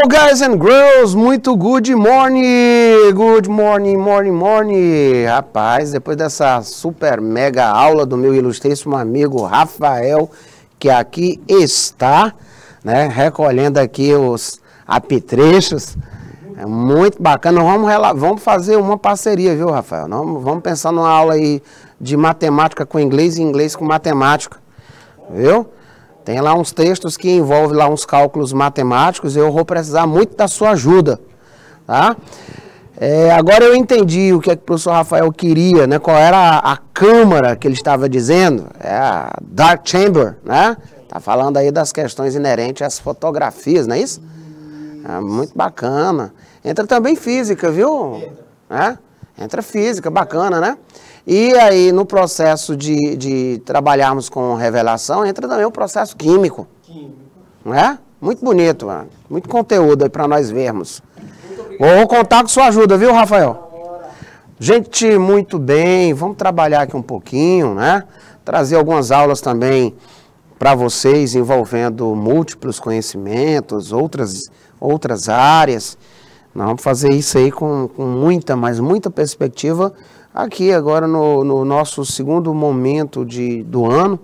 Hello guys and girls, muito good morning, morning. Rapaz, depois dessa super mega aula do meu ilustríssimo amigo Rafael, que aqui está, né, recolhendo aqui os apetrechos, é muito bacana. Vamos fazer uma parceria, viu, Rafael? Vamos pensar numa aula aí de matemática com inglês e inglês com matemática, viu? Tem lá uns textos que envolvem lá uns cálculos matemáticos e eu vou precisar muito da sua ajuda, tá? Agora eu entendi o que o professor Rafael queria, né? Qual era a câmara que ele estava dizendo, é a Dark Chamber, né? Tá falando aí das questões inerentes às fotografias, não é isso? É muito bacana. Entra também física, viu? Entra física, bacana, né? E aí, no processo de trabalharmos com revelação, entra também o processo químico. Não é? Muito bonito, mano. Muito conteúdo aí para nós vermos. Vou contar com sua ajuda, viu, Rafael? Gente, muito bem. Vamos trabalhar aqui um pouquinho, né? Trazer algumas aulas também para vocês envolvendo múltiplos conhecimentos, outras áreas. Nós vamos fazer isso aí com muita, mas muita perspectiva. Aqui agora no nosso segundo momento do ano,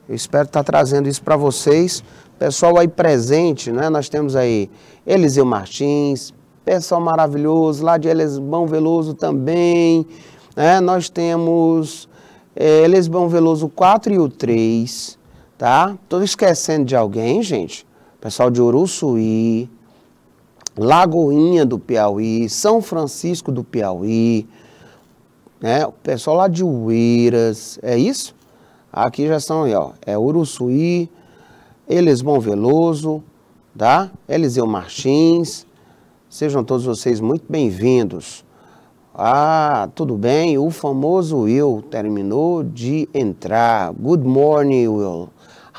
eu espero estar trazendo isso para vocês. Pessoal aí presente, né? Nós temos aí Eliseu Martins, pessoal maravilhoso, lá de Elisbão Veloso também, né? Nós temos Elisbão Veloso 4 e o 3, tá? Tô esquecendo de alguém, gente. Pessoal de Uruçuí, Lagoinha do Piauí, São Francisco do Piauí, o pessoal lá de Ueiras, é isso? Aqui já estão aí, ó, Uruçuí, Elisbão Veloso, tá? Eliseu Martins, sejam todos vocês muito bem-vindos. Ah, tudo bem, o famoso Will terminou de entrar. Good morning, Will.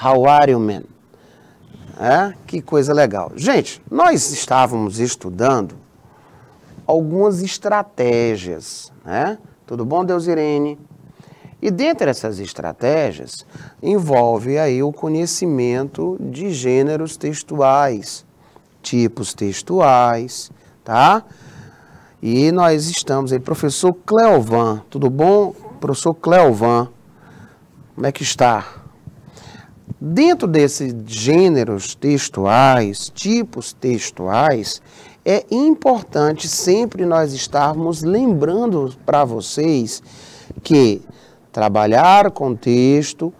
How are you, man? Que coisa legal. Gente, nós estávamos estudando algumas estratégias, né? Tudo bom, Deusirene? E dentre essas estratégias, envolve aí o conhecimento de gêneros textuais, tipos textuais, tá? E nós estamos aí, professor Cleovan, tudo bom? Professor Cleovan, como é que está? Dentro desses gêneros textuais, tipos textuais, é importante sempre nós estarmos lembrando para vocês que trabalhar com texto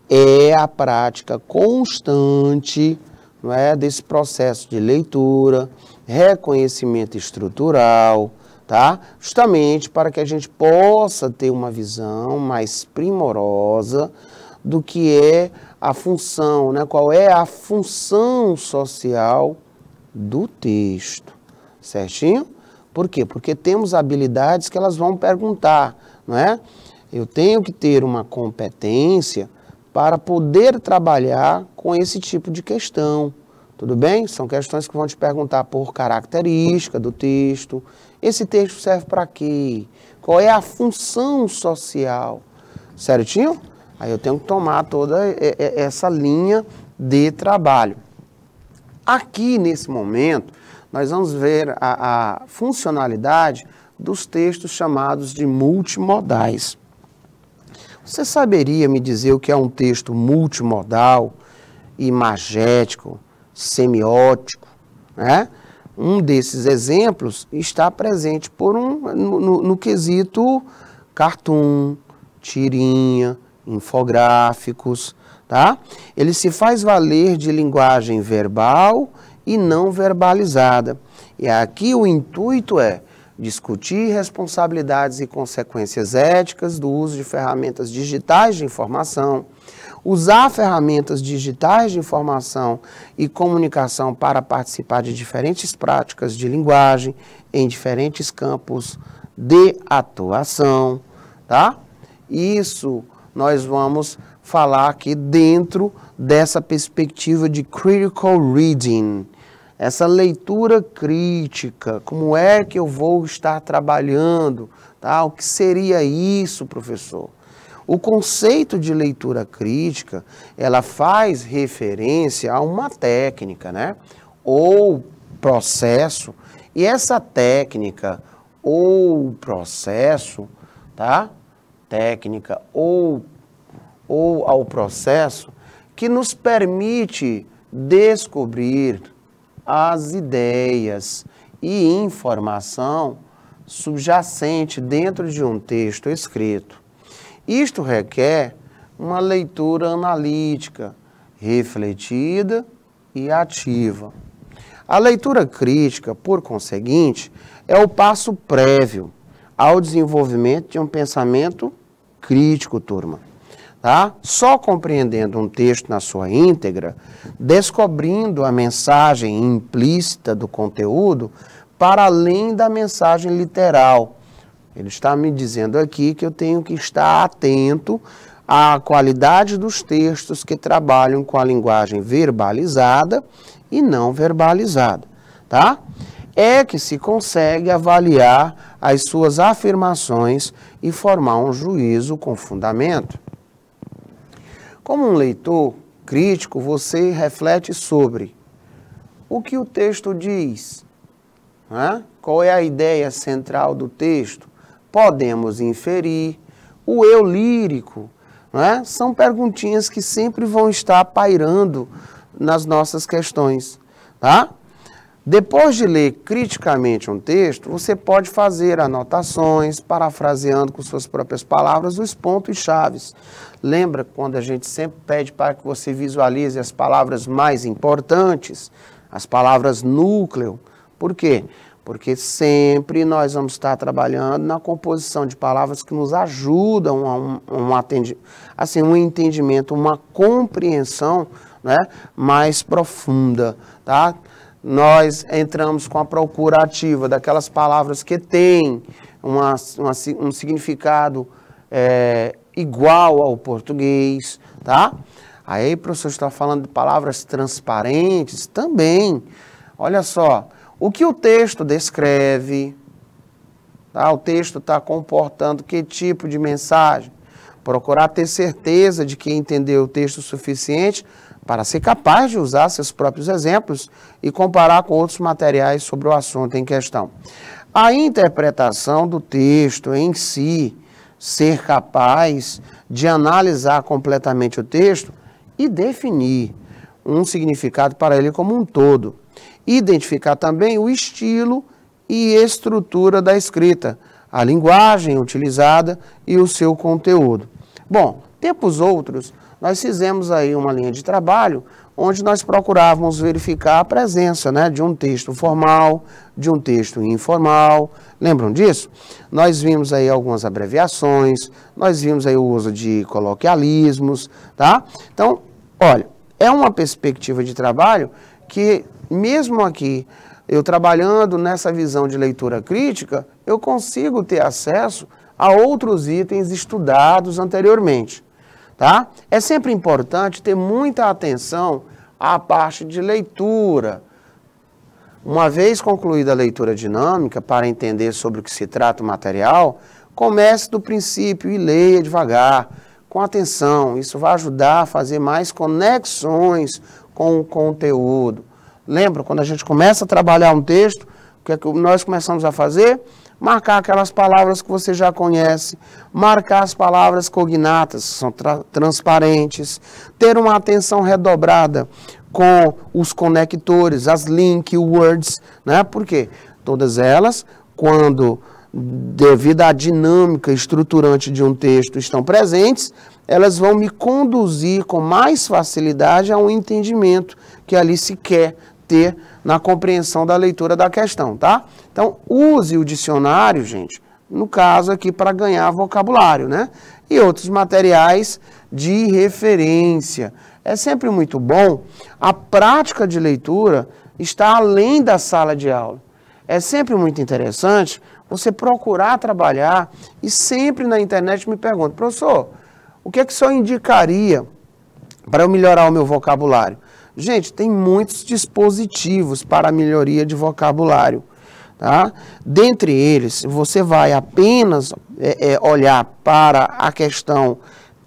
é a prática constante, não é, desse processo de leitura, reconhecimento estrutural, tá? Justamente para que a gente possa ter uma visão mais primorosa do que é a função, né? Qual é a função social do texto, certinho? Por quê? Porque temos habilidades que elas vão perguntar, não é? Eu tenho que ter uma competência para poder trabalhar com esse tipo de questão, tudo bem? São questões que vão te perguntar por característica do texto, esse texto serve para quê? Qual é a função social, certinho? Aí eu tenho que tomar toda essa linha de trabalho. Aqui, nesse momento, nós vamos ver a funcionalidade dos textos chamados de multimodais. Você saberia me dizer o que é um texto multimodal, imagético, semiótico, né? Um desses exemplos está presente no quesito cartoon, tirinha, infográficos, tá? Ele se faz valer de linguagem verbal e não verbalizada. E aqui o intuito é discutir responsabilidades e consequências éticas do uso de ferramentas digitais de informação, usar ferramentas digitais de informação e comunicação para participar de diferentes práticas de linguagem em diferentes campos de atuação, tá? Isso nós vamos falar aqui dentro dessa perspectiva de critical reading, essa leitura crítica, como é que eu vou estar trabalhando, tá? O que seria isso, professor? O conceito de leitura crítica, ela faz referência a uma técnica, né? Ou processo, e essa técnica ou processo, tá? Técnica ou ao processo que nos permite descobrir as ideias e informação subjacente dentro de um texto escrito. Isto requer uma leitura analítica, refletida e ativa. A leitura crítica, por conseguinte, é o passo prévio ao desenvolvimento de um pensamento crítico, turma. Tá? Só compreendendo um texto na sua íntegra, descobrindo a mensagem implícita do conteúdo para além da mensagem literal. Ele está me dizendo aqui que eu tenho que estar atento à qualidade dos textos que trabalham com a linguagem verbalizada e não verbalizada, tá? É que se consegue avaliar as suas afirmações e formar um juízo com fundamento. Como um leitor crítico, você reflete sobre o que o texto diz, né? Qual é a ideia central do texto, podemos inferir, o eu lírico, né? São perguntinhas que sempre vão estar pairando nas nossas questões, tá? Depois de ler criticamente um texto, você pode fazer anotações, parafraseando com suas próprias palavras os pontos chaves. Lembra quando a gente sempre pede para que você visualize as palavras mais importantes, as palavras núcleo? Por quê? Porque sempre nós vamos estar trabalhando na composição de palavras que nos ajudam a um entendimento, uma compreensão, né, mais profunda, tá? Nós entramos com a procura ativa daquelas palavras que têm um significado igual ao português, tá? Aí o professor está falando de palavras transparentes também. Olha só, o que o texto descreve, tá? O texto está comportando que tipo de mensagem? Procurar ter certeza de que entendeu o texto o suficiente para ser capaz de usar seus próprios exemplos e comparar com outros materiais sobre o assunto em questão. A interpretação do texto em si, ser capaz de analisar completamente o texto e definir um significado para ele como um todo. Identificar também o estilo e estrutura da escrita, a linguagem utilizada e o seu conteúdo. Bom, tempos outros, nós fizemos aí uma linha de trabalho onde nós procurávamos verificar a presença, né, de um texto formal, de um texto informal. Lembram disso? Nós vimos aí algumas abreviações, nós vimos aí o uso de coloquialismos, tá? Então, olha, é uma perspectiva de trabalho que, mesmo aqui, eu trabalhando nessa visão de leitura crítica, eu consigo ter acesso a outros itens estudados anteriormente. Tá? É sempre importante ter muita atenção à parte de leitura. Uma vez concluída a leitura dinâmica, para entender sobre o que se trata o material, comece do princípio e leia devagar, com atenção. Isso vai ajudar a fazer mais conexões com o conteúdo. Lembra, quando a gente começa a trabalhar um texto, o que é que nós começamos a fazer? Marcar aquelas palavras que você já conhece, marcar as palavras cognatas, que são transparentes, ter uma atenção redobrada com os conectores, as link words, né? Por quê? Todas elas, quando, devido à dinâmica estruturante de um texto, estão presentes, elas vão me conduzir com mais facilidade a um entendimento que ali se quer ter na compreensão da leitura da questão, tá? Então, use o dicionário, gente, no caso aqui para ganhar vocabulário, né? E outros materiais de referência. É sempre muito bom, a prática de leitura está além da sala de aula. É sempre muito interessante você procurar trabalhar e sempre na internet me pergunta, professor, o que é que o senhor indicaria para eu melhorar o meu vocabulário? Gente, tem muitos dispositivos para a melhoria de vocabulário, tá? Dentre eles, você vai apenas olhar para a questão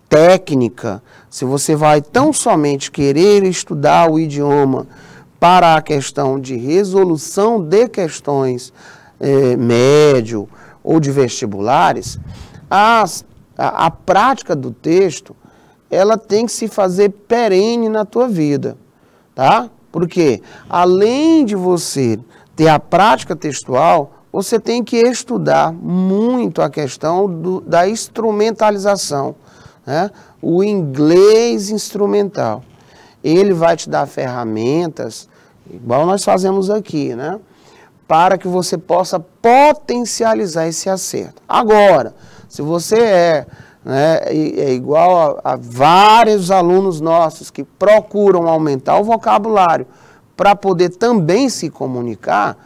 técnica, se você vai tão somente querer estudar o idioma para a questão de resolução de questões médio ou de vestibulares, a prática do texto, ela tem que se fazer perene na tua vida, tá? Porque além de você ter a prática textual, você tem que estudar muito a questão da instrumentalização, né? O inglês instrumental. Ele vai te dar ferramentas, igual nós fazemos aqui, né? Para que você possa potencializar esse acerto. Agora, se você é igual a vários alunos nossos que procuram aumentar o vocabulário para poder também se comunicar,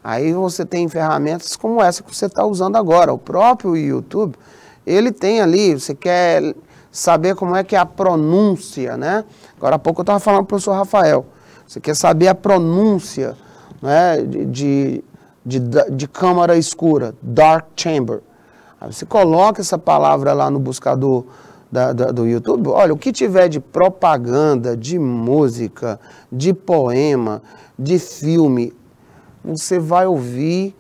aí você tem ferramentas como essa que você está usando agora. O próprio YouTube, ele tem ali, você quer saber como é que é a pronúncia, né? Agora há pouco eu estava falando para o professor Rafael, você quer saber a pronúncia, né, de câmara escura, dark chamber. Aí você coloca essa palavra lá no buscador do YouTube, olha, o que tiver de propaganda, de música, de poema, de filme, você vai ouvir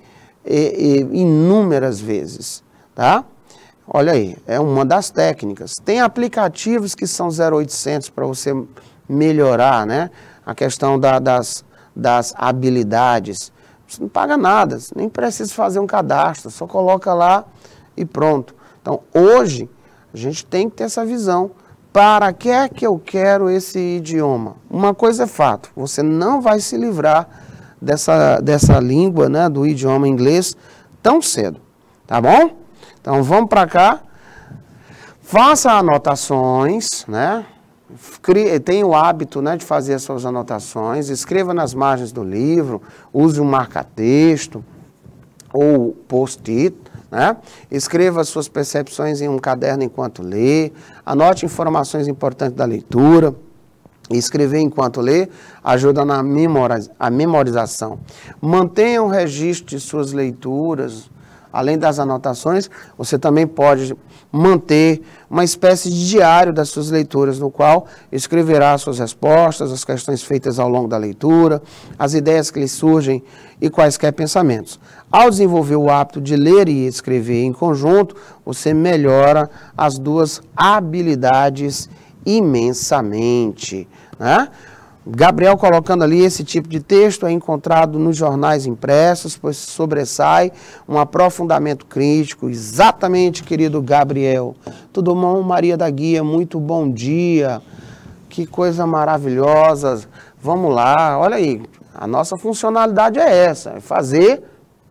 inúmeras vezes, tá? Olha aí, é uma das técnicas. Tem aplicativos que são 0800 para você melhorar, né, a questão das habilidades. Você não paga nada, você nem precisa fazer um cadastro, só coloca lá e pronto. Então, hoje, a gente tem que ter essa visão. Para que é que eu quero esse idioma? Uma coisa é fato, você não vai se livrar dessa língua, né, do idioma inglês tão cedo, tá bom? Então, vamos para cá. Faça anotações, né? Tenha o hábito, né, de fazer as suas anotações, escreva nas margens do livro, use um marca-texto ou post-it, né? Escreva as suas percepções em um caderno enquanto lê, anote informações importantes da leitura. Escrever enquanto lê ajuda na memorização. Mantenha um registro de suas leituras. Além das anotações, você também pode manter uma espécie de diário das suas leituras, no qual escreverá as suas respostas, as questões feitas ao longo da leitura, as ideias que lhe surgem e quaisquer pensamentos. Ao desenvolver o hábito de ler e escrever em conjunto, você melhora as duas habilidades imensamente, né? Gabriel colocando ali esse tipo de texto é encontrado nos jornais impressos, pois sobressai um aprofundamento crítico. Exatamente, querido Gabriel. Tudo bom, Maria da Guia? Muito bom dia. Que coisa maravilhosa. Vamos lá, olha aí. A nossa funcionalidade é essa, é fazer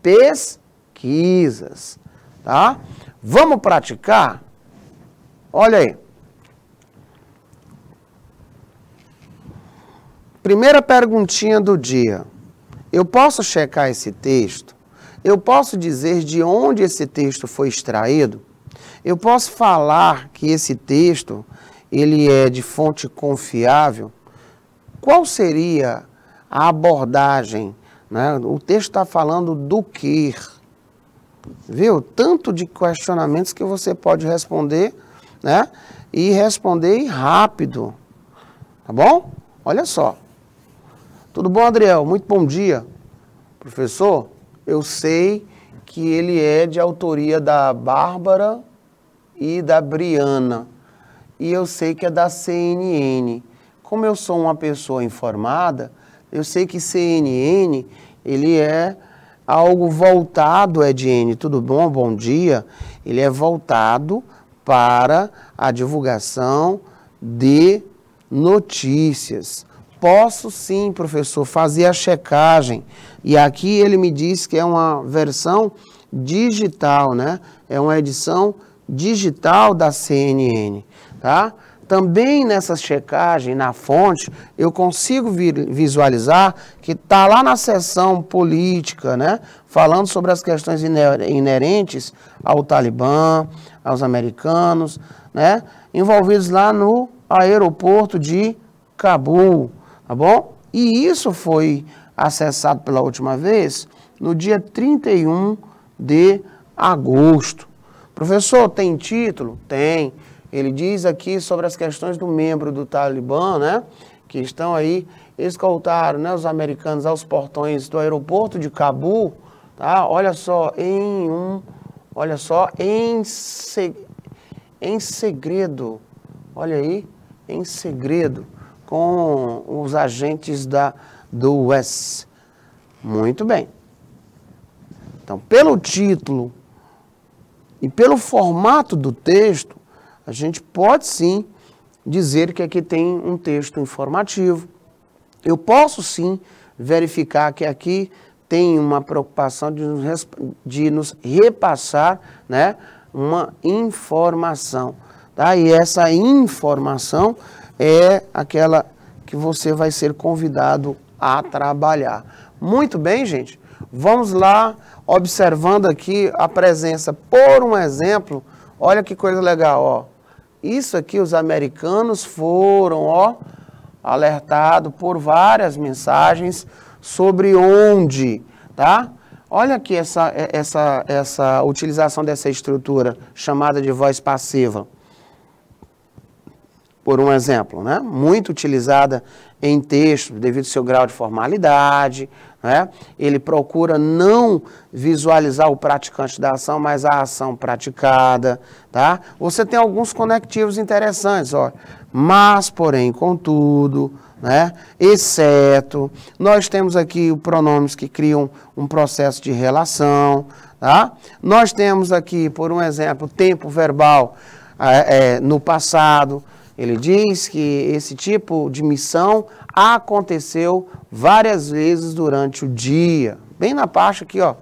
pesquisas, tá? Vamos praticar? Olha aí. Primeira perguntinha do dia. Eu posso checar esse texto? Eu posso dizer de onde esse texto foi extraído? Eu posso falar que esse texto ele é de fonte confiável? Qual seria a abordagem, né? O texto está falando do quê? Viu? Tanto de questionamentos que você pode responder, né? E responder rápido. Tá bom? Olha só. Tudo bom, Adriel? Muito bom dia. Professor, eu sei que ele é de autoria da Bárbara e da Briana. E eu sei que é da CNN. Como eu sou uma pessoa informada, eu sei que CNN, ele é algo voltado, Edne, tudo bom? Bom dia. Ele é voltado para a divulgação de notícias. Posso sim, professor, fazer a checagem. E aqui ele me diz que é uma versão digital, né? É uma edição digital da CNN, tá? Também nessa checagem, na fonte, eu consigo visualizar que está lá na seção política, né? Falando sobre as questões inerentes ao Talibã, aos americanos, né? Envolvidos lá no aeroporto de Cabul. Tá bom? E isso foi acessado pela última vez no dia 31 de agosto. Professor, tem título? Tem. Ele diz aqui sobre as questões do membro do Talibã, né? Que estão aí escoltaram, né, os americanos aos portões do aeroporto de Cabul, tá? Olha só, em segredo, olha aí, em segredo, com os agentes do US. Muito bem. Então, pelo título e pelo formato do texto, a gente pode sim dizer que aqui tem um texto informativo. Eu posso sim verificar que aqui tem uma preocupação de nos repassar, né, uma informação. Tá? E essa informação é aquela que você vai ser convidado a trabalhar. Muito bem, gente. Vamos lá, observando aqui a presença. Por um exemplo, olha que coisa legal, ó. Isso aqui, os americanos foram, ó, alertados por várias mensagens sobre onde, tá? Olha aqui essa utilização dessa estrutura chamada de voz passiva. Por um exemplo, né? Muito utilizada em texto devido ao seu grau de formalidade, né? Ele procura não visualizar o praticante da ação, mas a ação praticada, tá? Você tem alguns conectivos interessantes, ó. Mas, porém, contudo, né? Exceto, nós temos aqui pronomes que criam um processo de relação, tá? Nós temos aqui, por um exemplo, tempo verbal no passado. Ele diz que esse tipo de missão aconteceu várias vezes durante o dia. Bem na parte aqui, ó.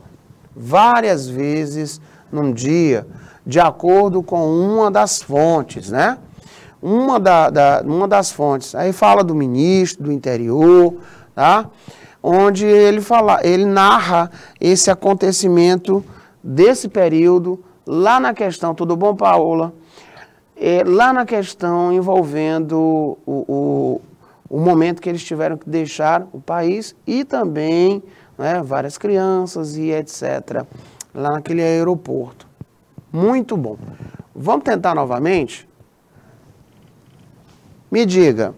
Várias vezes num dia, de acordo com uma das fontes, né? Uma das fontes. Aí fala do ministro do interior, tá? Onde ele narra esse acontecimento desse período lá na questão. Tudo bom, Paola? Lá na questão envolvendo o momento que eles tiveram que deixar o país e também, né, várias crianças e etc. Lá naquele aeroporto. Muito bom. Vamos tentar novamente? Me diga,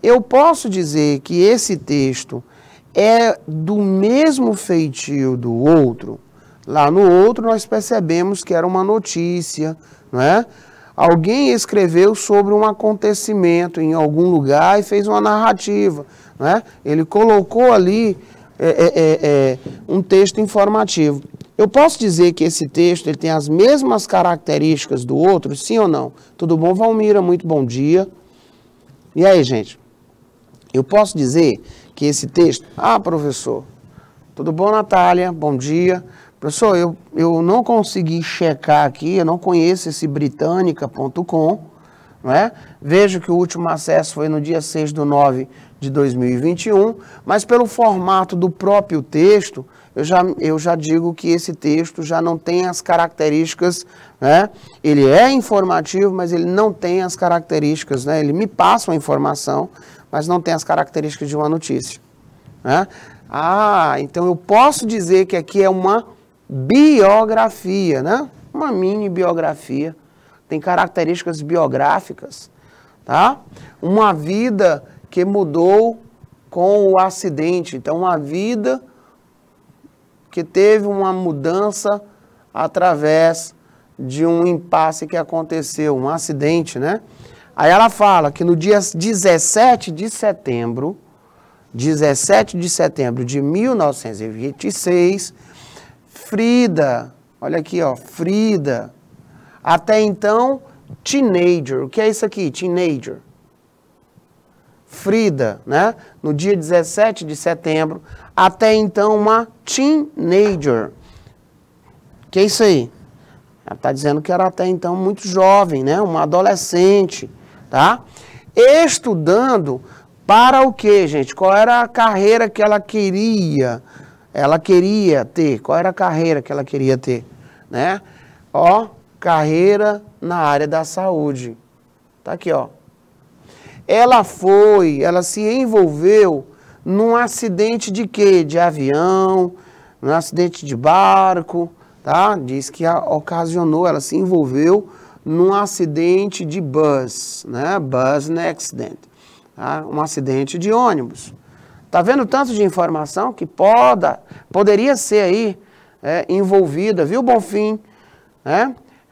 eu posso dizer que esse texto é do mesmo feitio do outro? Lá no outro nós percebemos que era uma notícia, não é? Alguém escreveu sobre um acontecimento em algum lugar e fez uma narrativa, né? Ele colocou ali um texto informativo. Eu posso dizer que esse texto ele tem as mesmas características do outro, sim ou não? Tudo bom, Valmira? Muito bom dia. E aí, gente? Eu posso dizer que esse texto... Ah, professor. Tudo bom, Natália? Bom dia. Professor, eu não consegui checar aqui, eu não conheço esse britânica.com, não é? Vejo que o último acesso foi no dia 6/9/2021, mas pelo formato do próprio texto, eu já digo que esse texto já não tem as características, né? Ele é informativo, mas ele não tem as características, né? Ele me passa uma informação, mas não tem as características de uma notícia, né? Ah, então eu posso dizer que aqui é uma biografia, né? Uma mini biografia, tem características biográficas, tá? Uma vida que mudou com o acidente, então uma vida que teve uma mudança através de um impasse que aconteceu, um acidente, né? Aí ela fala que no dia 17 de setembro de 1926, Frida, olha aqui, ó, Frida, até então, teenager. O que é isso aqui? Teenager. Frida, né? No dia 17 de setembro, até então, uma teenager. O que é isso aí? Ela está dizendo que era até então muito jovem, né? Uma adolescente, tá? Estudando para o quê, gente? Qual era a carreira que ela queria? Ela queria ter. Qual era a carreira que ela queria ter? Né? Ó, carreira na área da saúde. Tá aqui, ó. Ela se envolveu num acidente de quê? De avião, num acidente de barco, tá? Diz que ocasionou, ela se envolveu num acidente de bus, né? Bus accident, tá? Um acidente de ônibus. Tá vendo tanto de informação que poderia ser aí envolvida, viu, Bonfim?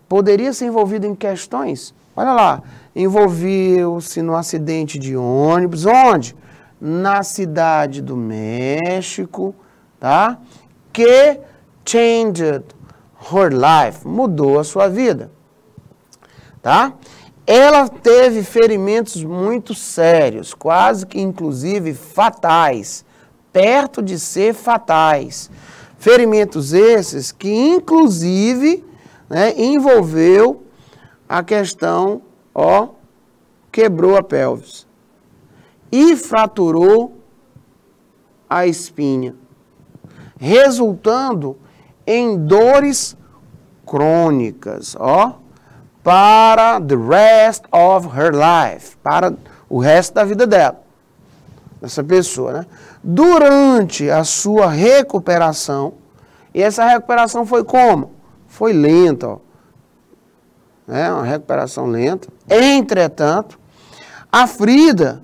Poderia ser envolvido em questões. Olha lá, envolveu-se no acidente de ônibus, onde? Na cidade do México, tá? Que changed her life, mudou a sua vida, tá? Ela teve ferimentos muito sérios, quase que inclusive fatais, perto de ser fatais. Ferimentos esses que inclusive envolveu a questão, quebrou a pelvis e fraturou a espinha, resultando em dores crônicas, para the rest of her life, para o resto da vida dela, dessa pessoa, né? Durante a sua recuperação, e essa recuperação foi como? Foi lenta, uma recuperação lenta. Entretanto, a Frida,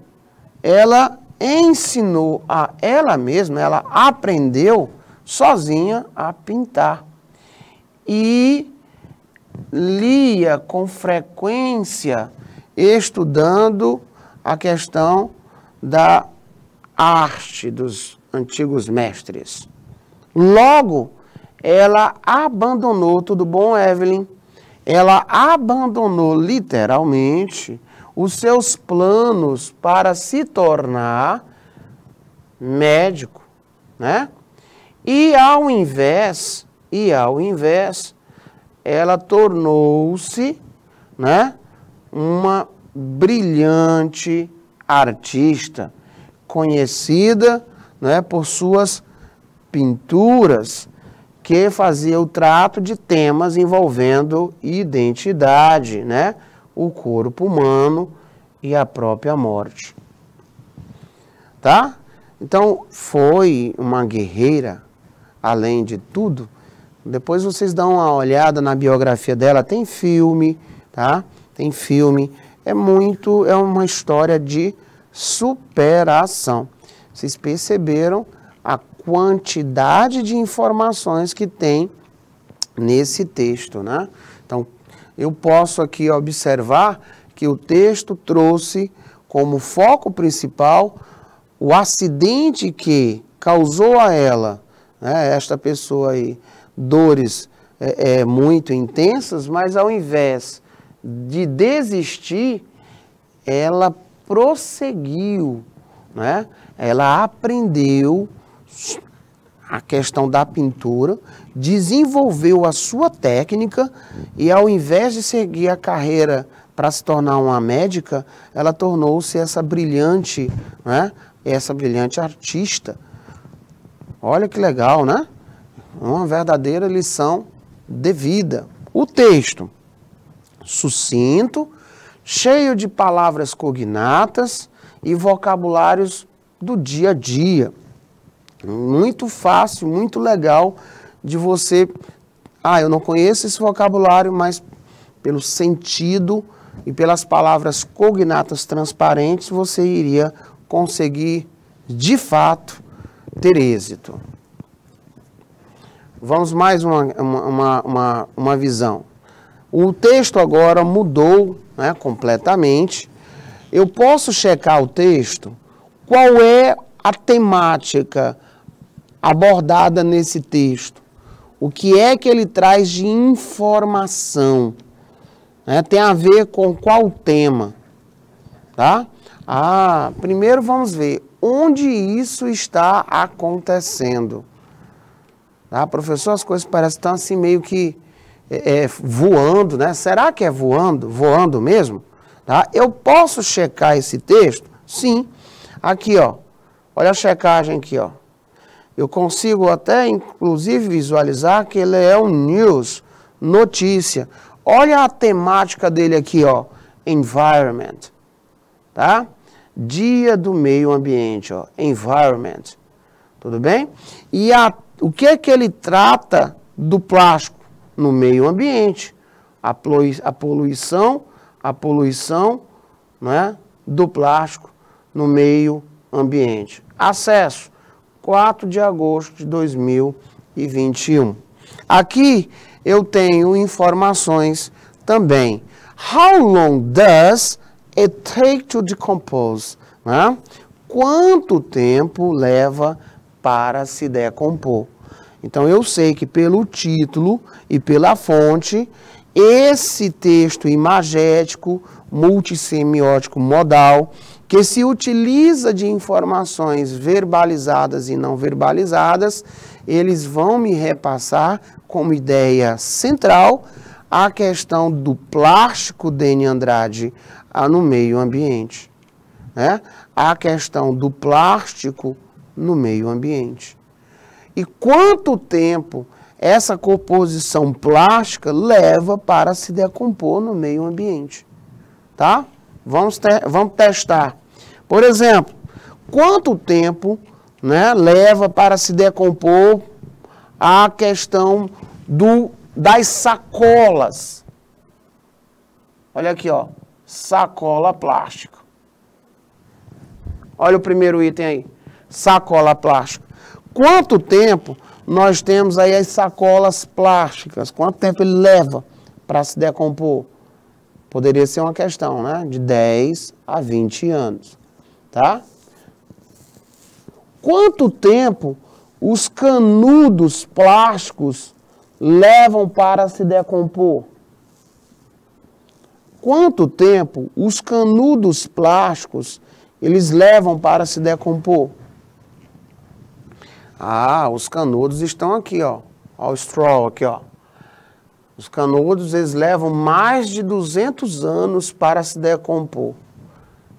ela ensinou a ela mesma, ela aprendeu sozinha a pintar. E lia com frequência, estudando a questão da arte dos antigos mestres. Logo, ela abandonou, tudo bom, Evelyn? Ela abandonou literalmente os seus planos para se tornar médico, né? E ao invés, ela tornou-se, uma brilhante artista, conhecida, por suas pinturas, que fazia o trato de temas envolvendo identidade, o corpo humano e a própria morte. Tá? Então, foi uma guerreira, além de tudo. Depois vocês dão uma olhada na biografia dela, tem filme, tá? Tem filme. É uma história de superação. Vocês perceberam a quantidade de informações que tem nesse texto, né? Então, eu posso aqui observar que o texto trouxe como foco principal o acidente que causou a ela, esta pessoa aí, dores muito intensas, mas ao invés de desistir, ela prosseguiu, Ela aprendeu a questão da pintura, desenvolveu a sua técnica e ao invés de seguir a carreira para se tornar uma médica, ela tornou-se essa brilhante artista. Olha que legal, né? Uma verdadeira lição de vida. O texto, sucinto, cheio de palavras cognatas e vocabulários do dia a dia. Muito fácil, muito legal de você... eu não conheço esse vocabulário, mas pelo sentido e pelas palavras cognatas transparentes, você iria conseguir, de fato, ter êxito. Vamos mais uma visão. O texto agora mudou completamente. Eu posso checar o texto? Qual é a temática abordada nesse texto? O que é que ele traz de informação? Tem a ver com qual tema? Tá? Primeiro vamos ver onde isso está acontecendo. Tá, professor, as coisas parecem estar assim meio que voando, né? Será que é voando? Voando mesmo? Tá? Eu posso checar esse texto? Sim. Aqui, olha a checagem aqui, Eu consigo até, inclusive, visualizar que ele é um news, notícia. Olha a temática dele aqui, environment, tá? Dia do meio ambiente, environment. Tudo bem? E o que é que ele trata do plástico no meio ambiente? A poluição do plástico no meio ambiente. Acesso, 4 de agosto de 2021. Aqui eu tenho informações também. How long does it take to decompose? Né? Quanto tempo leva para se decompor? Então, eu sei que pelo título e pela fonte, esse texto imagético, multissemiótico modal, que se utiliza de informações verbalizadas e não verbalizadas, eles vão me repassar como ideia central a questão do plástico Dene Andrade no meio ambiente, né? A questão do plástico no meio ambiente. E quanto tempo essa composição plástica leva para se decompor no meio ambiente, tá? Vamos testar. Por exemplo, quanto tempo, né, leva para se decompor a questão das sacolas? Olha aqui, ó, sacola plástica. Olha o primeiro item aí, sacola plástica. Quanto tempo nós temos aí as sacolas plásticas? Quanto tempo ele leva para se decompor? Poderia ser uma questão, né? De 10 a 20 anos, tá? Quanto tempo os canudos plásticos levam para se decompor? Quanto tempo os canudos plásticos eles levam para se decompor? Ah, os canudos estão aqui, ó. Ó, o straw aqui, ó. Os canudos, eles levam mais de 200 anos para se decompor,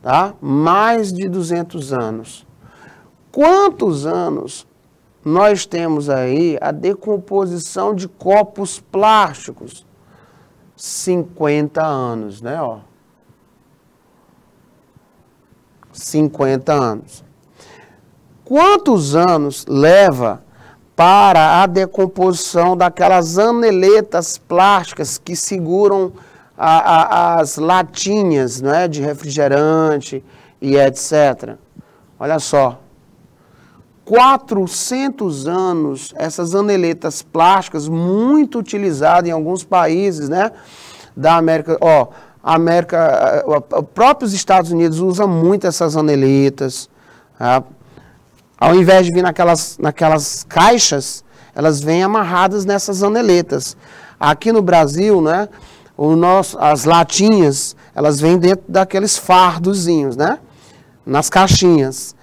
tá? Mais de 200 anos. Quantos anos nós temos aí a decomposição de copos plásticos? 50 anos, né, ó. 50 anos. Quantos anos leva para a decomposição daquelas aneletas plásticas que seguram as latinhas, né, de refrigerante e etc. Olha só, 400 anos, essas aneletas plásticas muito utilizadas em alguns países, né, da América, ó, os próprios Estados Unidos usam muito essas aneletas, tá? Ao invés de vir naquelas caixas, elas vêm amarradas nessas aneletas. Aqui no Brasil, né, as latinhas, elas vêm dentro daqueles fardozinhos, né, nas caixinhas.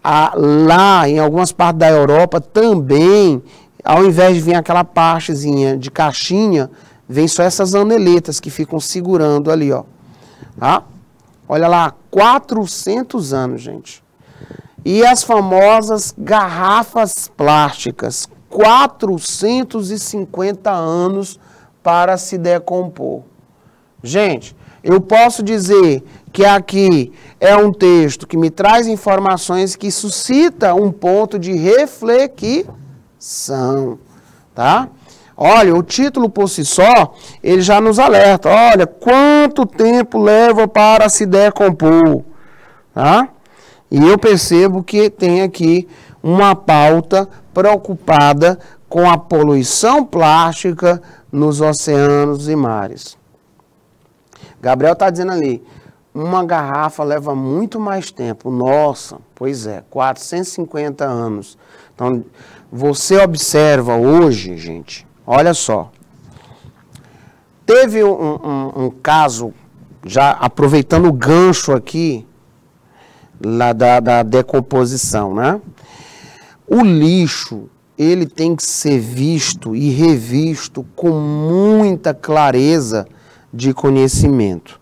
Lá, em algumas partes da Europa, também, ao invés de vir aquela partezinha de caixinha, vem só essas aneletas que ficam segurando ali, ó. Tá? Olha lá, 400 anos, gente. E as famosas garrafas plásticas, 450 anos para se decompor. Gente, eu posso dizer que aqui é um texto que me traz informações que suscita um ponto de reflexão, tá? Olha, o título por si só, ele já nos alerta. Olha, quanto tempo leva para se decompor, tá? E eu percebo que tem aqui uma pauta preocupada com a poluição plástica nos oceanos e mares. Gabriel está dizendo ali, uma garrafa leva muito mais tempo. Nossa, pois é, 450 anos. Então, você observa hoje, gente, olha só. Teve um caso, já aproveitando o gancho aqui, lá da decomposição, né? O lixo, ele tem que ser visto e revisto com muita clareza de conhecimento.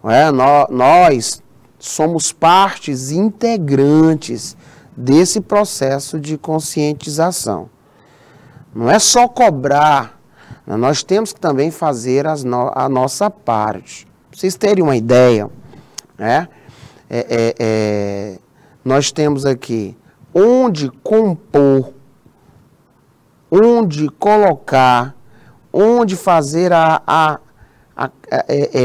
Não é? Nós somos partes integrantes desse processo de conscientização. Não é só cobrar, nós temos que também fazer a nossa parte. Para vocês terem uma ideia, né? Nós temos aqui onde compor, onde colocar, onde fazer a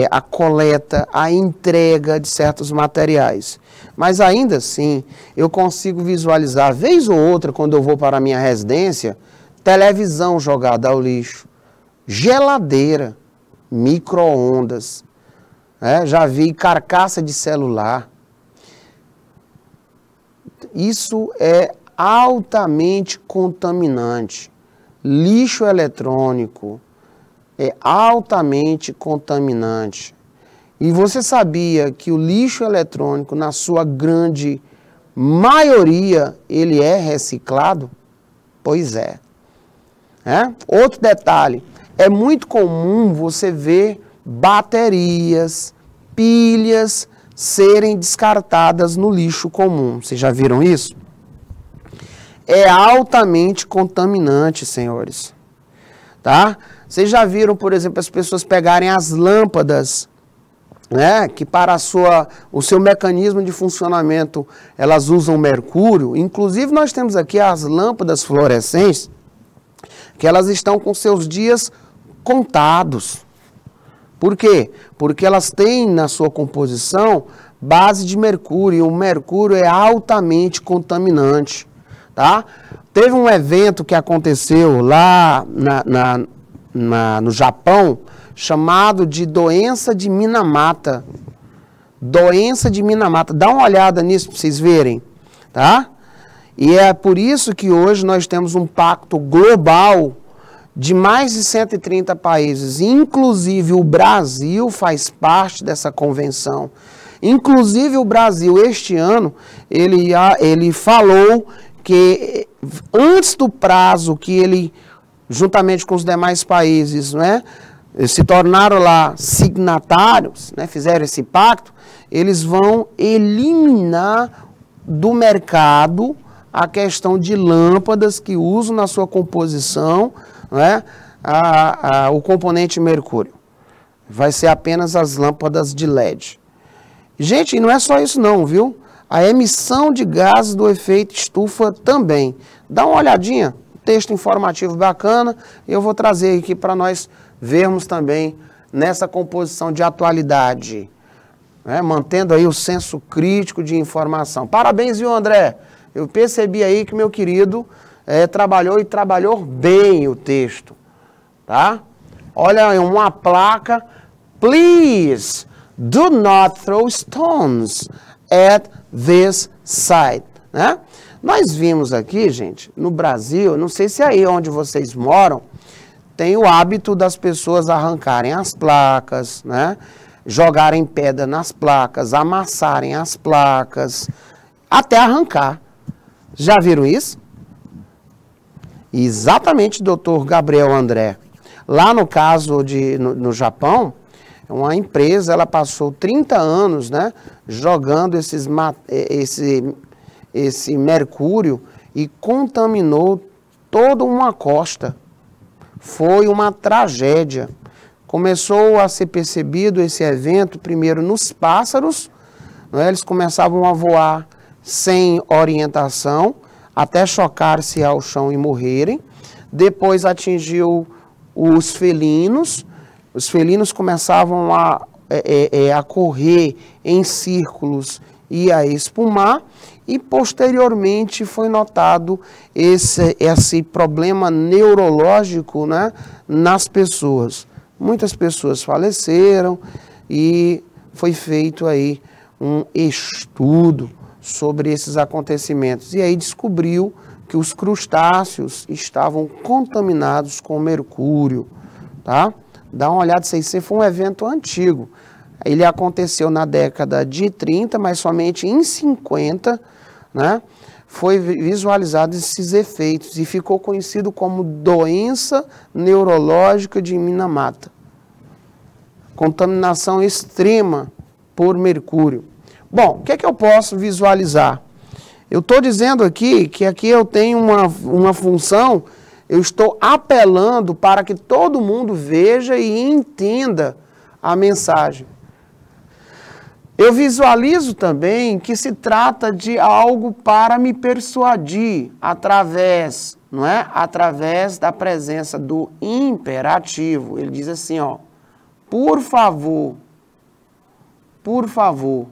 a coleta, a entrega de certos materiais. Mas ainda assim, eu consigo visualizar, vez ou outra, quando eu vou para a minha residência, televisão jogada ao lixo, geladeira, micro-ondas, já vi carcaça de celular. Isso é altamente contaminante. Lixo eletrônico é altamente contaminante. E você sabia que o lixo eletrônico, na sua grande maioria, ele é reciclado? Pois é. Outro detalhe, é muito comum você ver baterias, pilhas serem descartadas no lixo comum. Vocês já viram isso? É altamente contaminante, senhores. Tá? Vocês já viram, por exemplo, as pessoas pegarem as lâmpadas, que para o seu mecanismo de funcionamento elas usam mercúrio. Inclusive nós temos aqui as lâmpadas fluorescentes, que elas estão com seus dias contados. Por quê? Porque elas têm na sua composição base de mercúrio, e o mercúrio é altamente contaminante. Tá? Teve um evento que aconteceu lá no Japão, chamado de doença de Minamata. Doença de Minamata. Dá uma olhada nisso para vocês verem. Tá? E é por isso que hoje nós temos um pacto global de mais de 130 países. Inclusive o Brasil faz parte dessa convenção. Inclusive o Brasil, este ano, ele falou que antes do prazo que ele, juntamente com os demais países, se tornaram lá signatários, fizeram esse pacto, eles vão eliminar do mercado a questão de lâmpadas que usam na sua composição o componente mercúrio. Vai ser apenas as lâmpadas de LED. Gente, e não é só isso não, viu? A emissão de gases do efeito estufa também. Dá uma olhadinha, texto informativo bacana, eu vou trazer aqui para nós vermos também nessa composição de atualidade, mantendo aí o senso crítico de informação. Parabéns, viu, André? Eu percebi aí que meu querido trabalhou bem o texto, tá? Olha aí, uma placa, please do not throw stones at this site, Nós vimos aqui, gente, no Brasil, não sei se aí onde vocês moram, tem o hábito das pessoas arrancarem as placas, jogarem pedra nas placas, amassarem as placas, até arrancar. Já viram isso? Exatamente, doutor Gabriel André. Lá no caso no Japão, uma empresa, ela passou 30 anos, jogando esse mercúrio e contaminou toda uma costa. Foi uma tragédia. Começou a ser percebido esse evento, primeiro nos pássaros, eles começavam a voar sem orientação, até chocar-se ao chão e morrerem. Depois atingiu os felinos começavam a correr em círculos e a espumar, e posteriormente foi notado esse problema neurológico nas pessoas. Muitas pessoas faleceram e foi feito aí um estudo sobre esses acontecimentos. E aí descobriu que os crustáceos estavam contaminados com mercúrio, tá? Dá uma olhada, isso foi um evento antigo. Ele aconteceu na década de 30, mas somente em 50, foi visualizado esses efeitos e ficou conhecido como doença neurológica de Minamata. Contaminação extrema por mercúrio. Bom, o que é que eu posso visualizar? Eu estou dizendo aqui que aqui eu tenho uma função, eu estou apelando para que todo mundo veja e entenda a mensagem. Eu visualizo também que se trata de algo para me persuadir através, através da presença do imperativo. Ele diz assim, por favor,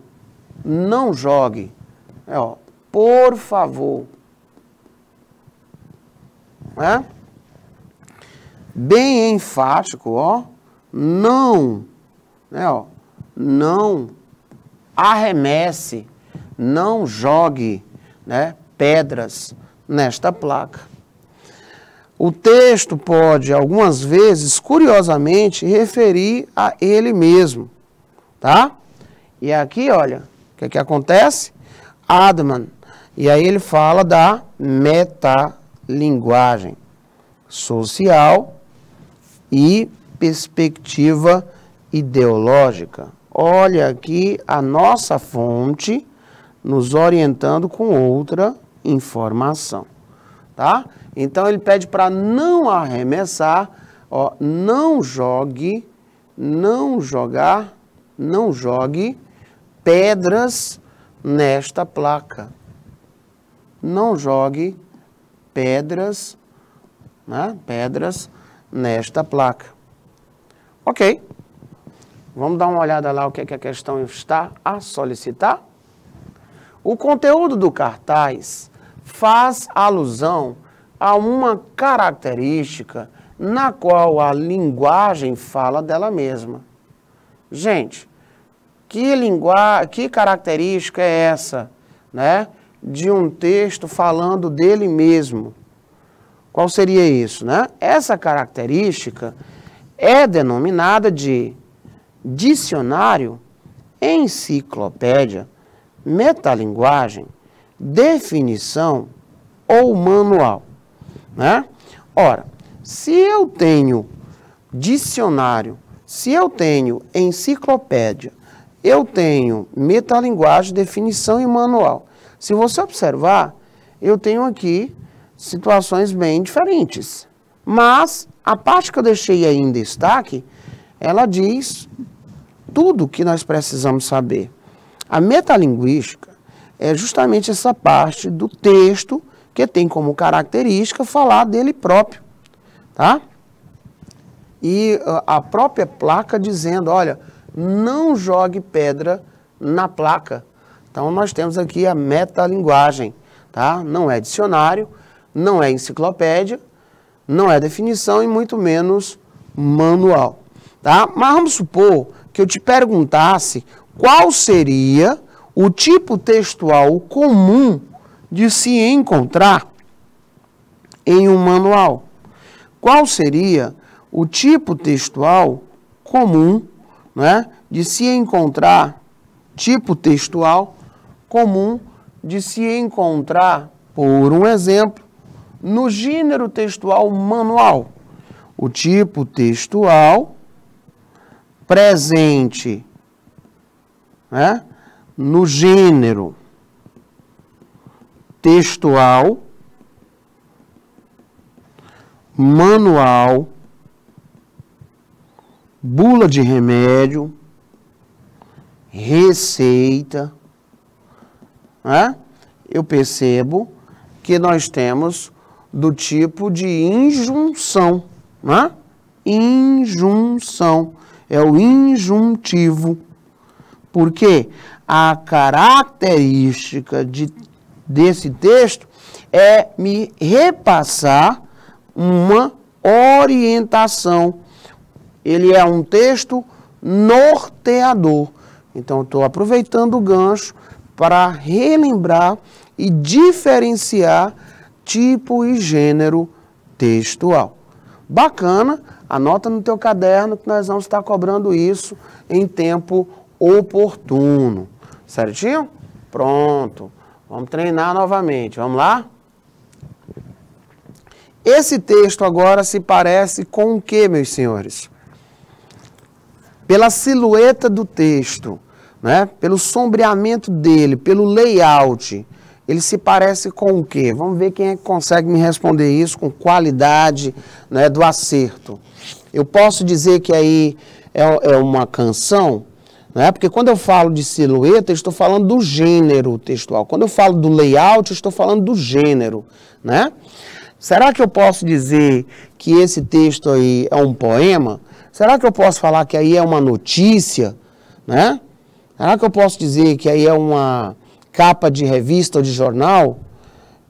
não jogue. Ó, por favor. Bem enfático, ó. Não. Ó, não arremesse, não jogue, pedras nesta placa. O texto pode, algumas vezes, curiosamente, referir a ele mesmo, tá? E aqui, olha, o que acontece? Adman. E aí ele fala da metalinguagem social e perspectiva ideológica. Olha aqui a nossa fonte nos orientando com outra informação, tá? Então ele pede para não arremessar, ó, não jogue pedras nesta placa. Não jogue pedras, pedras nesta placa. Ok. Vamos dar uma olhada lá o que a questão está a solicitar. O conteúdo do cartaz faz alusão a uma característica na qual a linguagem fala dela mesma. Gente, que característica é essa, de um texto falando dele mesmo? Qual seria isso, Essa característica é denominada de dicionário, enciclopédia, metalinguagem, definição ou manual, Ora, se eu tenho dicionário, se eu tenho enciclopédia, eu tenho metalinguagem, definição e manual. Se você observar, eu tenho aqui situações bem diferentes. Mas a parte que eu deixei aí em destaque, ela diz tudo que nós precisamos saber. A metalinguística é justamente essa parte do texto que tem como característica falar dele próprio, tá? E a própria placa dizendo, olha, não jogue pedra na placa. Então nós temos aqui a metalinguagem, tá? Não é dicionário, não é enciclopédia, não é definição e muito menos manual, tá? Mas vamos supor que eu te perguntasse qual seria o tipo textual comum de se encontrar em um manual. Qual seria o tipo textual comum, de se encontrar, tipo textual comum de se encontrar, por um exemplo, no gênero textual manual? O tipo textual presente, no gênero textual manual, bula de remédio, receita, eu percebo que nós temos do tipo de injunção, Injunção, é o injuntivo. Porque a característica desse texto é me repassar uma orientação. Ele é um texto norteador. Então, estou aproveitando o gancho para relembrar e diferenciar tipo e gênero textual. Bacana, anota no teu caderno que nós vamos estar cobrando isso em tempo oportuno. Certinho? Pronto. Vamos treinar novamente. Vamos lá? Esse texto agora se parece com o que, meus senhores? Pela silhueta do texto, pelo sombreamento dele, pelo layout, ele se parece com o quê? Vamos ver quem é que consegue me responder isso com qualidade, do acerto. Eu posso dizer que aí é uma canção, porque quando eu falo de silhueta, eu estou falando do gênero textual. Quando eu falo do layout, eu estou falando do gênero, Será que eu posso dizer que esse texto aí é um poema? Será que eu posso falar que aí é uma notícia, né? Será que eu posso dizer que aí é uma capa de revista ou de jornal?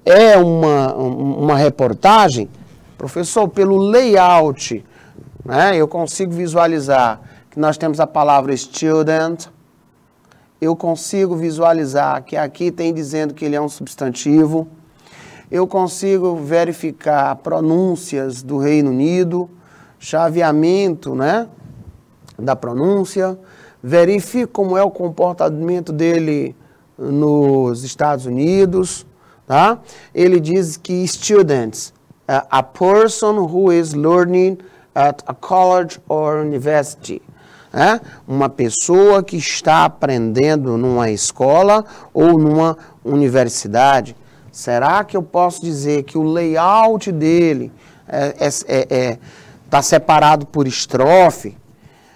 É uma reportagem? Professor, pelo layout, né, eu consigo visualizar que nós temos a palavra student. Eu consigo visualizar que aqui tem dizendo que ele é um substantivo. Eu consigo verificar pronúncias do Reino Unido, chaveamento, né, da pronúncia. Verifico como é o comportamento dele nos Estados Unidos. Tá? Ele diz que students, a person who is learning at a college or university. Uma pessoa que está aprendendo numa escola ou numa universidade. Será que eu posso dizer que o layout dele está separado por estrofe?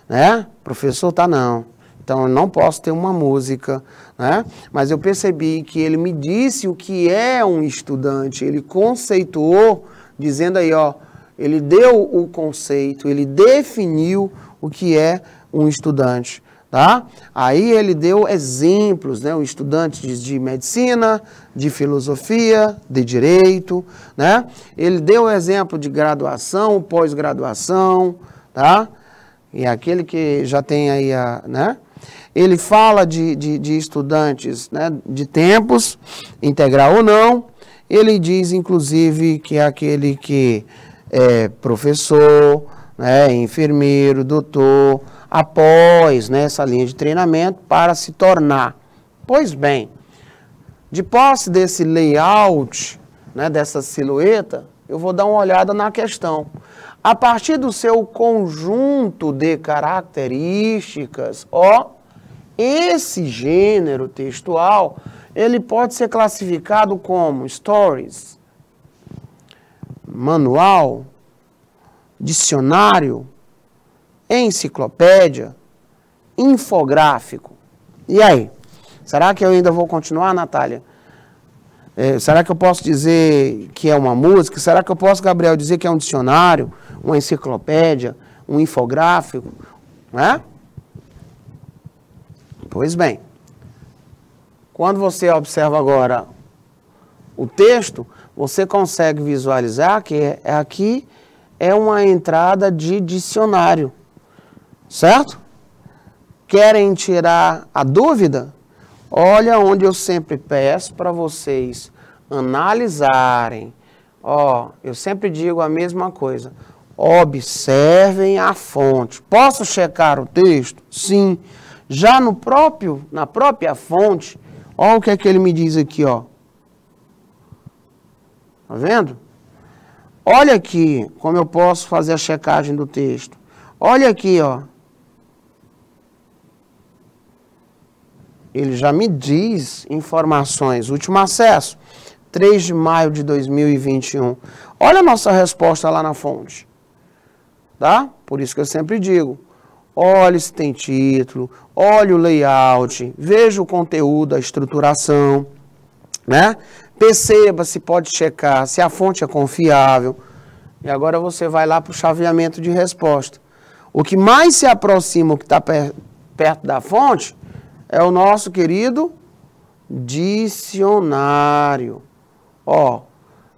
Né? Professor, tá não. Então, eu não posso ter uma música, né? Mas eu percebi que ele me disse o que é um estudante. Ele conceituou, dizendo aí, ó, ele deu o conceito, ele definiu o que é um estudante, tá? Aí ele deu exemplos, né? Um estudante de medicina, de filosofia, de direito, né? Ele deu o exemplo de graduação, pós-graduação, tá? E aquele que já tem aí né? Ele fala de estudantes, né, de tempos, integral ou não. Ele diz, inclusive, que é aquele que é professor, né, enfermeiro, doutor, após, né, essa linha de treinamento para se tornar. Pois bem, de posse desse layout, né, dessa silhueta, eu vou dar uma olhada na questão. A partir do seu conjunto de características, esse gênero textual, ele pode ser classificado como stories, manual, dicionário, enciclopédia, infográfico. E aí? Será que eu ainda vou continuar, Natália? Será que eu posso dizer que é uma música? Será que eu posso, Gabriel, dizer que é um dicionário, uma enciclopédia, um infográfico? Né? Pois bem, quando você observa agora o texto, você consegue visualizar que aqui é uma entrada de dicionário, certo? Querem tirar a dúvida? Olha onde eu sempre peço para vocês analisarem. Eu sempre digo a mesma coisa. Observem a fonte. Posso checar o texto? Sim. Já na própria fonte, olha o que é que ele me diz aqui, ó. Tá vendo? Olha aqui como eu posso fazer a checagem do texto. Olha aqui, ó. Ele já me diz informações. Último acesso, 3 de maio de 2021. Olha a nossa resposta lá na fonte. Tá? Por isso que eu sempre digo. Olhe se tem título, olhe o layout, veja o conteúdo, a estruturação, né? Perceba se pode checar, se a fonte é confiável. E agora você vai lá para o chaveamento de resposta. O que mais se aproxima, o que está perto da fonte, é o nosso querido dicionário.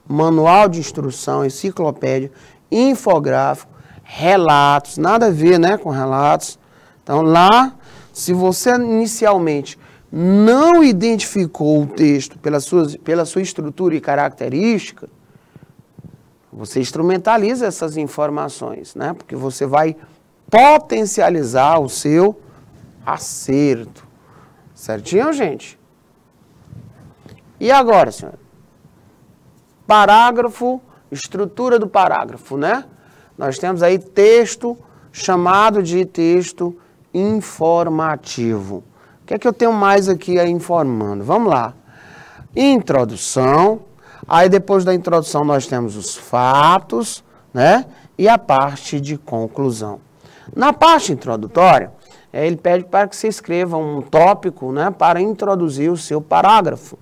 Manual de instrução, enciclopédia, infográfico, relatos, nada a ver, né, com relatos. Então, lá, se você inicialmente não identificou o texto pela sua estrutura e característica, você instrumentaliza essas informações, né, porque você vai potencializar o seu acerto. Certinho, gente? E agora, senhora? Parágrafo, estrutura do parágrafo, né? Nós temos aí texto chamado de texto informativo. O que é que eu tenho mais aqui aí informando? Vamos lá. Introdução. Aí depois da introdução nós temos os fatos, né? E a parte de conclusão. Na parte introdutória, ele pede para que você escreva um tópico, né? Para introduzir o seu parágrafo.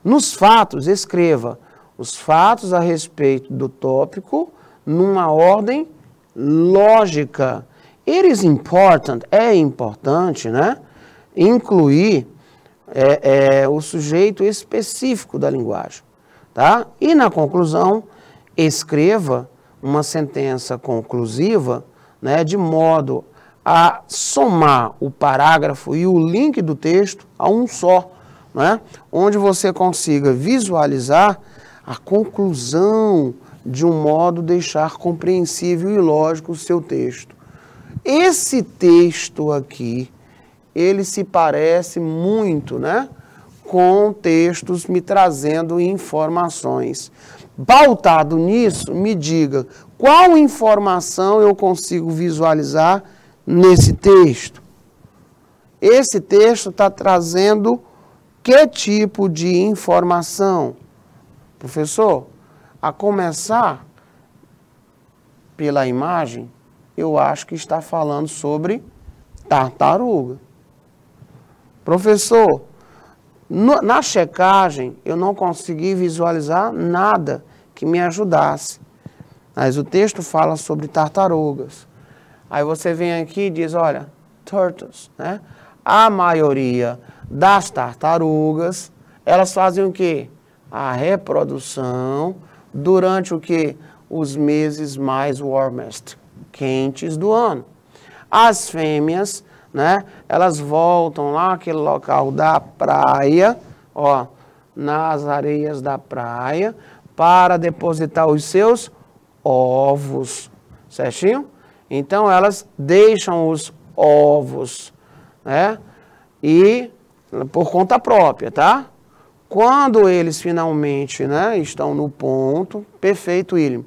Nos fatos, escreva os fatos a respeito do tópico numa ordem lógica. It is important, é importante, né? Incluir o sujeito específico da linguagem, tá? E na conclusão, escreva uma sentença conclusiva, né, de modo a somar o parágrafo e o link do texto a um só, né, onde você consiga visualizar a conclusão de um modo deixar compreensível e lógico o seu texto. Esse texto aqui, ele se parece muito, né, com textos me trazendo informações. Pautado nisso, me diga qual informação eu consigo visualizar nesse texto. Esse texto está trazendo que tipo de informação? Professor, a começar pela imagem, eu acho que está falando sobre tartaruga. Professor, na checagem eu não consegui visualizar nada que me ajudasse. Mas o texto fala sobre tartarugas. Aí você vem aqui e diz, olha, turtles, né? A maioria das tartarugas, elas fazem o quê? A reprodução durante o quê? Os meses mais warmest, quentes do ano. As fêmeas, né? Elas voltam lá àquele local da praia, ó, nas areias da praia, para depositar os seus ovos, certinho? Então, elas deixam os ovos, né? E por conta própria, tá? Quando eles finalmente, né, estão no ponto, perfeito, William.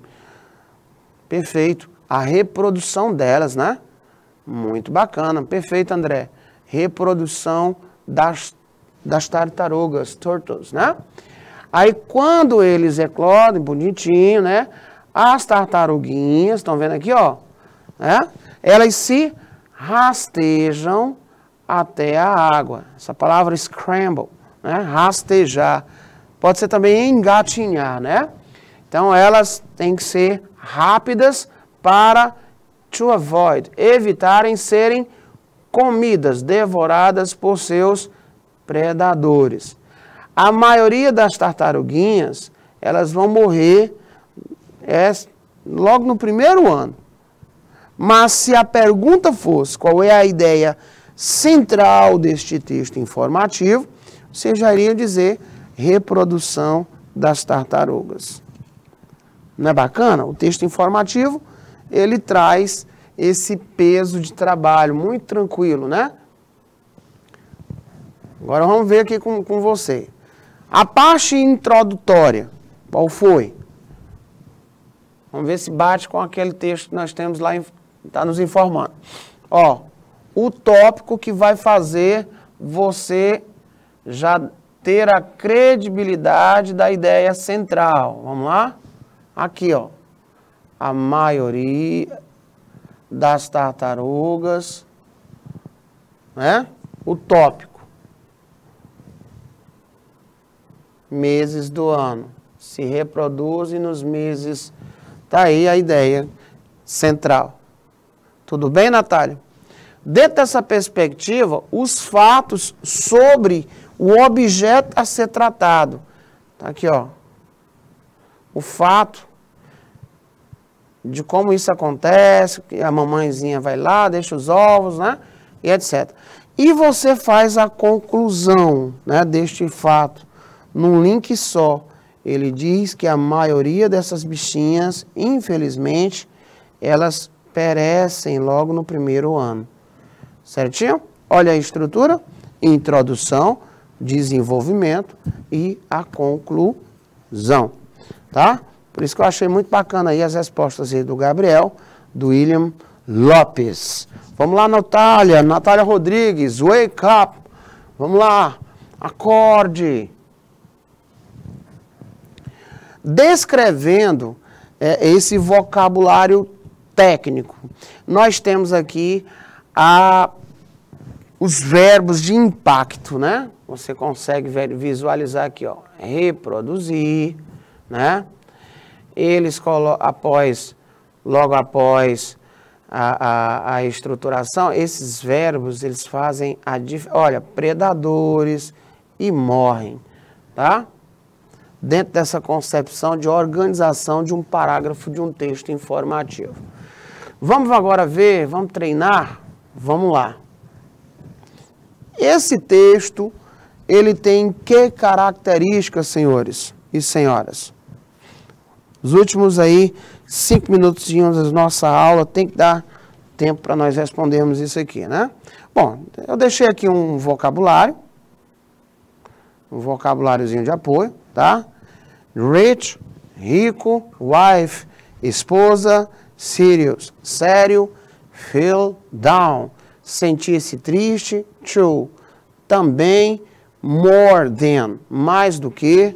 Perfeito. A reprodução delas, né? Muito bacana. Perfeito, André. Reprodução das tartarugas, turtles, né? Aí, quando eles eclodem, bonitinho, né? As tartaruguinhas, estão vendo aqui, ó, né? Elas se rastejam até a água. Essa palavra scramble, né? Rastejar. Pode ser também engatinhar, né? Então, elas têm que ser rápidas para to avoid, evitarem serem comidas, devoradas por seus predadores. A maioria das tartaruguinhas, elas vão morrer logo no primeiro ano. Mas se a pergunta fosse qual é a ideia central deste texto informativo, você já iria dizer reprodução das tartarugas. Não é bacana? O texto informativo, ele traz esse peso de trabalho muito tranquilo, né? Agora vamos ver aqui com você. A parte introdutória, qual foi? Vamos ver se bate com aquele texto que nós temos lá, está nos informando. Ó, o tópico que vai fazer você já ter a credibilidade da ideia central. Vamos lá? Aqui, ó. A maioria das tartarugas, né? O tópico. Meses do ano. Se reproduzem nos meses. Tá aí a ideia central. Tudo bem, Natália? Dentro dessa perspectiva, os fatos sobre o objeto a ser tratado. Tá aqui, ó. O fato de como isso acontece, que a mamãezinha vai lá, deixa os ovos, né? E etc. E você faz a conclusão, né, deste fato num link só. Ele diz que a maioria dessas bichinhas, infelizmente, elas perecem logo no primeiro ano. Certinho? Olha a estrutura: introdução, desenvolvimento e a conclusão. Tá? Por isso que eu achei muito bacana aí as respostas aí do Gabriel, do William Lopes. Vamos lá, Natália. Natália Rodrigues, wake up. Vamos lá. Acorde. Descrevendo esse vocabulário técnico, nós temos aqui os verbos de impacto, né? Você consegue visualizar aqui, ó, reproduzir, né? Eles logo após a estruturação, esses verbos, eles fazem olha, predadores e morrem, tá? Dentro dessa concepção de organização de um parágrafo de um texto informativo. Vamos agora ver, vamos treinar? Vamos lá. Esse texto, ele tem que características, senhores e senhoras? Os últimos aí 5 minutinhos da nossa aula, tem que dar tempo para nós respondermos isso aqui, né? Bom, eu deixei aqui um vocabuláriozinho de apoio, tá? Rich, rico, wife, esposa, serious, sério, feel down, sentir-se triste, true, também, more than, mais do que,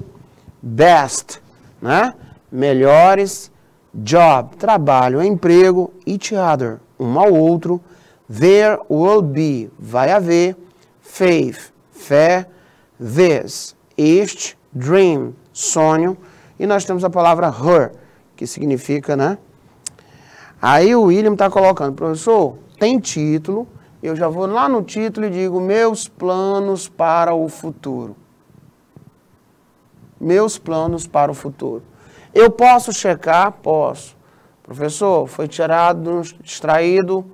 best, né? Melhores, job, trabalho, emprego, each other, um ao outro, there will be, vai haver, faith, fé, this, este, dream, sonho, e nós temos a palavra her, que significa, né? Aí o William está colocando, professor, tem título, eu já vou lá no título e digo, meus planos para o futuro. Meus planos para o futuro. Eu posso checar? Posso. Professor, foi extraído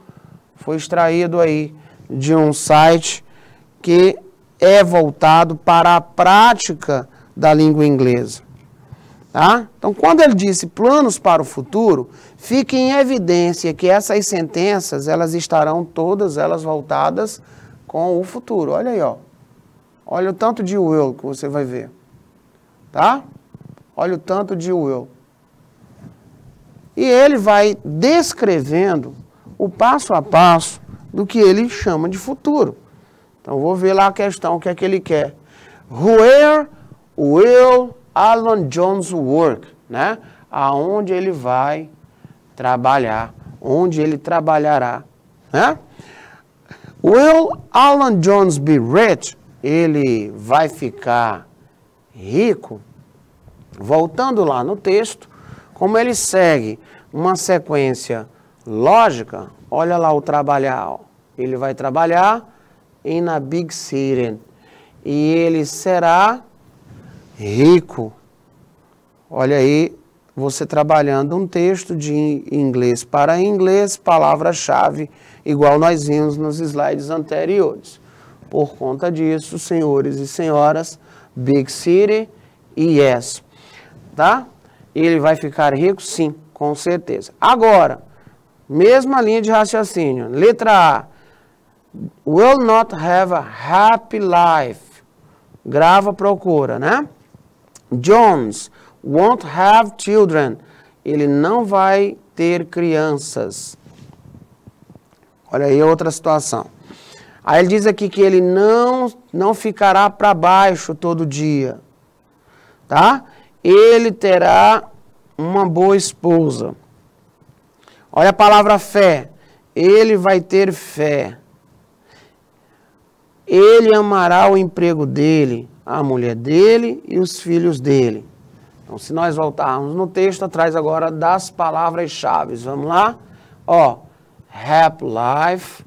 aí de um site que é voltado para a prática da língua inglesa. Tá? Então, quando ele disse planos para o futuro, fica em evidência que essas sentenças, elas estarão todas elas voltadas com o futuro. Olha aí, ó. Olha o tanto de will que você vai ver. Tá? Olha o tanto de will. E ele vai descrevendo o passo a passo do que ele chama de futuro. Então, vou ver lá a questão, o que é que ele quer. Where will Alan Jones work? Né? Aonde ele vai trabalhar? Onde ele trabalhará? Né? Will Alan Jones be rich? Ele vai ficar rico? Voltando lá no texto, como ele segue uma sequência lógica, olha lá o trabalhar. Ele vai trabalhar in a big city. E ele será rico. Olha aí, você trabalhando um texto de inglês para inglês, palavra-chave, igual nós vimos nos slides anteriores. Por conta disso, senhores e senhoras, big city e yes. Tá? Ele vai ficar rico? Sim, com certeza. Agora, mesma linha de raciocínio. Letra A. Will not have a happy life. Grava, procura, né? Jones won't have children. Ele não vai ter crianças. Olha aí outra situação. Aí ele diz aqui que ele não ficará para baixo todo dia. Tá? Ele terá uma boa esposa. Olha a palavra fé. Ele vai ter fé. Ele amará o emprego dele, a mulher dele e os filhos dele. Então, se nós voltarmos no texto, atrás agora das palavras-chave. Vamos lá? Ó, happy life.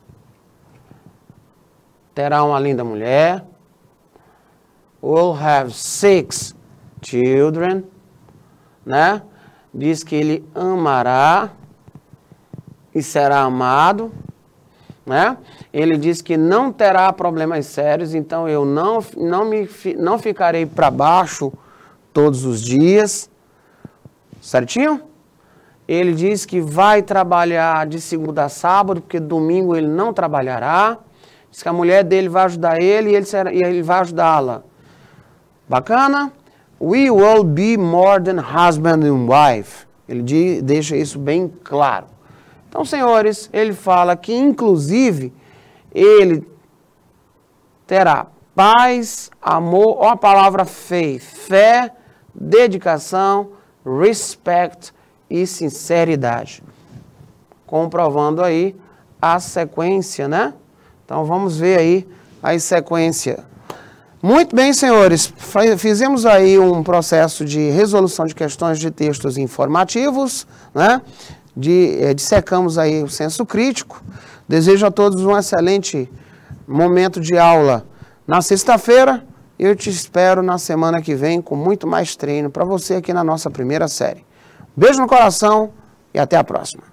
Terá uma linda mulher. Will have 6 children. Né? Diz que ele amará e será amado. Né? Ele diz que não terá problemas sérios, então eu não ficarei para baixo todos os dias. Certinho? Ele diz que vai trabalhar de segunda a sábado, porque domingo ele não trabalhará. Diz que a mulher dele vai ajudar ele e ele vai ajudá-la. Bacana? We will be more than husband and wife. Ele deixa isso bem claro. Então, senhores, ele fala que, inclusive, ele terá paz, amor, ó a palavra faith, fé, dedicação, respect e sinceridade. Comprovando aí a sequência, né? Então, vamos ver aí a sequência. Muito bem, senhores. Fizemos aí um processo de resolução de questões de textos informativos, né? Dissecamos aí o senso crítico. Desejo a todos um excelente momento de aula na sexta-feira. Eu te espero na semana que vem com muito mais treino para você aqui na nossa primeira série. Beijo no coração e até a próxima.